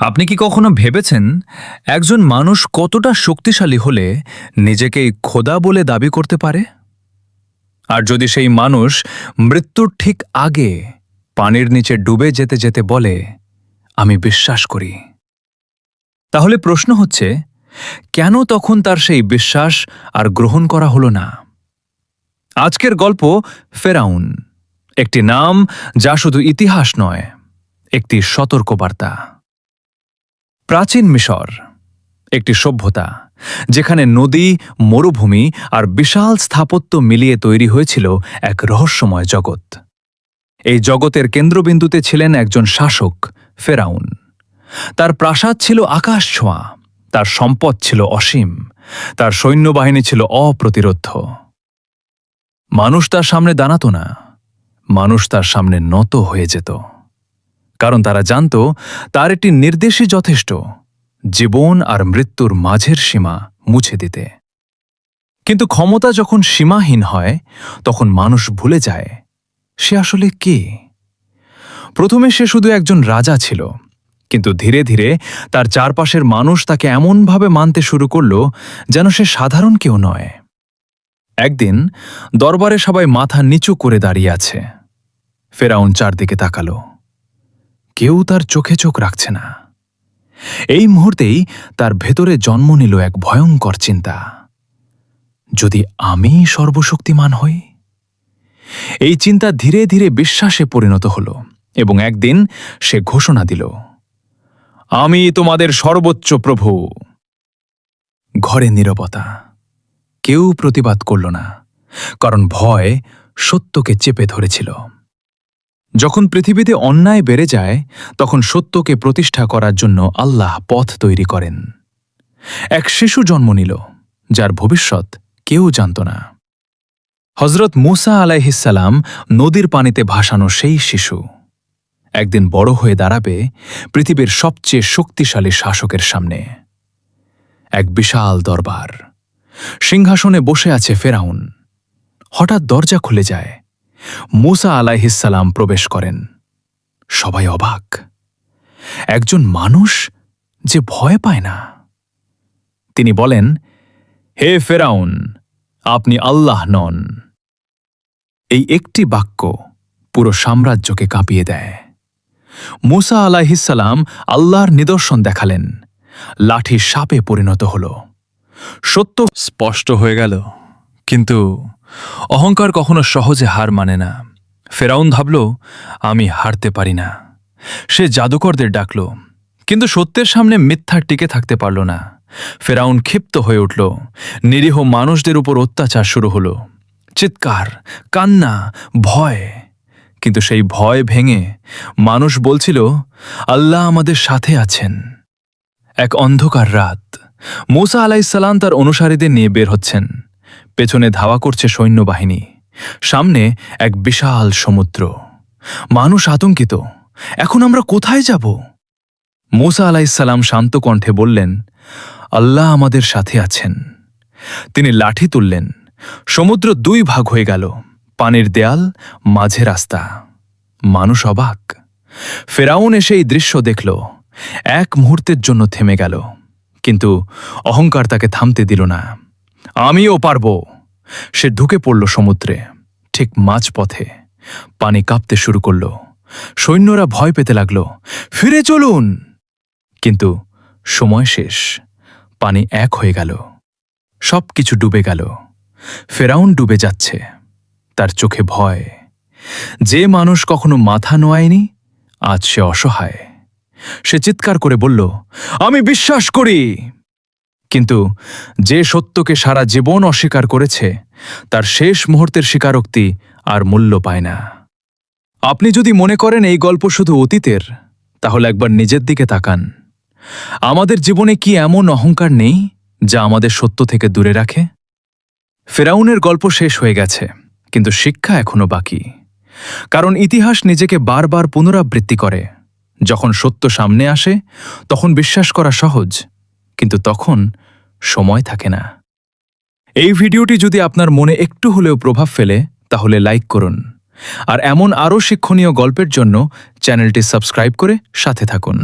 আপনি কি কখনো ভেবেছেন একজন মানুষ কতটা শক্তিশালী হলে নিজেকে খোদা বলে দাবি করতে পারে? আর যদি সেই মানুষ মৃত্যুর ঠিক আগে পানির নিচে ডুবে যেতে যেতে বলে, আমি বিশ্বাস করি, তাহলে প্রশ্ন হচ্ছে, কেন তখন তার সেই বিশ্বাস আর গ্রহণ করা হলো না? আজকের গল্প ফেরাউন, একটি নাম যা শুধু ইতিহাস নয়, একটি সতর্কবার্তা। প্রাচীন মিশর, একটি সভ্যতা যেখানে নদী, মরুভূমি আর বিশাল স্থাপত্য মিলিয়ে তৈরি হয়েছিল এক রহস্যময় জগৎ। এই জগতের কেন্দ্রবিন্দুতে ছিলেন একজন শাসক, ফেরাউন। তার প্রাসাদ ছিল আকাশ ছোঁয়া, তার সম্পদ ছিল অসীম, তার সৈন্যবাহিনী ছিল অপ্রতিরোধ্য। মানুষ তার সামনে দাঁড়াত না, মানুষ তার সামনে নত হয়ে যেত, কারণ তারা জানত তার একটি নির্দেশই যথেষ্ট, জীবন আর মৃত্যুর মাঝের সীমা মুছে দিতে। কিন্তু ক্ষমতা যখন সীমাহীন হয়, তখন মানুষ ভুলে যায় সে আসলে কে। প্রথমে সে শুধু একজন রাজা ছিল, কিন্তু ধীরে ধীরে তার চারপাশের মানুষ তাকে এমনভাবে মানতে শুরু করল যেন সে সাধারণ কেউ নয়। একদিন দরবারে সবাই মাথা নিচু করে দাঁড়িয়ে আছে। ফেরাউন চারদিকে তাকালো, কেউ তার চোখে চোখ রাখছে না। এই মুহূর্তেই তার ভেতরে জন্ম নিল এক ভয়ঙ্কর চিন্তা, যদি আমি সর্বশক্তিমান হই। এই চিন্তা ধীরে ধীরে বিশ্বাসে পরিণত হল এবং একদিন সে ঘোষণা দিল, আমি তোমাদের সর্বোচ্চ প্রভু। ঘরে নীরবতা, কেউ প্রতিবাদ করল না, কারণ ভয় সত্যকে চেপে ধরেছিল। যখন পৃথিবীতে অন্যায় বেড়ে যায়, তখন সত্যকে প্রতিষ্ঠা করার জন্য আল্লাহ পথ তৈরি করেন। এক শিশু জন্ম নিল, যার ভবিষ্যৎ কেউ জানত না। হজরত মুসা আলাইহিসসালাম, নদীর পানিতে ভাসানো সেই শিশু, একদিন বড় হয়ে দাঁড়াবে পৃথিবীর সবচেয়ে শক্তিশালী শাসকের সামনে। এক বিশাল দরবার, সিংহাসনে বসে আছে ফেরাউন। হঠাৎ দরজা খুলে যায়, মুসা আলাইহিসসালাম প্রবেশ করেন। সবাই অবাক, একজন মানুষ যে ভয় পায় না। তিনি বলেন, হে ফেরাউন, আপনি আল্লাহ নন। এই একটি বাক্য পুরো সাম্রাজ্যকে কাঁপিয়ে দেয়। মুসা আলাইহিসসালাম আল্লাহর নিদর্শন দেখালেন, লাঠি সাপে পরিণত হল। সত্য স্পষ্ট হয়ে গেল, কিন্তু অহংকার কখনো সহজে হার মানে না। ফেরাউন ভাবল, আমি হারতে পারি না। সে জাদুকরদের ডাকল, কিন্তু সত্যের সামনে মিথ্যা টিকে থাকতে পারল না। ফেরাউন ক্ষিপ্ত হয়ে উঠল, নিরীহ মানুষদের উপর অত্যাচার শুরু হল। চিৎকার, কান্না, ভয়। কিন্তু সেই ভয় ভেঙে মানুষ বলছিল, আল্লাহ আমাদের সাথে আছেন। এক অন্ধকার রাত, মুসা আলাইহিসসালাম তার অনুসারীদের নিয়ে বের হচ্ছেন। পেছনে ধাওয়া করছে সৈন্যবাহিনী, সামনে এক বিশাল সমুদ্র। মানুষ আতঙ্কিত, এখন আমরা কোথায় যাব? মুসা আলাইহিসসালাম শান্ত কণ্ঠে বললেন, আল্লাহ আমাদের সাথে আছেন। তিনি লাঠি তুললেন, সমুদ্র দুই ভাগ হয়ে গেল, পানির দেয়াল, মাঝে রাস্তা। মানুষ অবাক। ফেরাউন এসে এই দৃশ্য দেখল, এক মুহূর্তের জন্য থেমে গেল, কিন্তু অহংকার তাকে থামতে দিল না। আমিও পারব। সে ঢুকে পড়ল সমুদ্রে, ঠিক মাঝপথে। পানি কাঁপতে শুরু করল, সৈন্যরা ভয় পেতে লাগল, ফিরে চলুন। কিন্তু সময় শেষ, পানি এক হয়ে গেল, সবকিছু ডুবে গেল। ফেরাউন ডুবে যাচ্ছে, তার চোখে ভয়। যে মানুষ কখনো মাথা নোয়ায়নি, আজ সে অসহায়। সে চিৎকার করে বলল, আমি বিশ্বাস করি। কিন্তু যে সত্যকে সারা জীবন অস্বীকার করেছে, তার শেষ মুহূর্তের স্বীকারোক্তি আর মূল্য পায় না। আপনি যদি মনে করেন এই গল্প শুধু অতীতের, তাহলে একবার নিজের দিকে তাকান। আমাদের জীবনে কি এমন অহংকার নেই যা আমাদের সত্য থেকে দূরে রাখে? ফেরাউনের গল্প শেষ হয়ে গেছে, কিন্তু শিক্ষা এখনো বাকি। কারণ ইতিহাস নিজেকে বারবার পুনরাবৃত্তি করে। যখন সত্য সামনে আসে, তখন বিশ্বাস করা সহজ, কিন্তু তখন সময় থাকে না। এই ভিডিওটি যদি আপনার মনে একটু হলেও প্রভাব ফেলে, তাহলে লাইক করুন, আর এমন আরও শিক্ষণীয় গল্পের জন্য চ্যানেলটি সাবস্ক্রাইব করে সাথে থাকুন।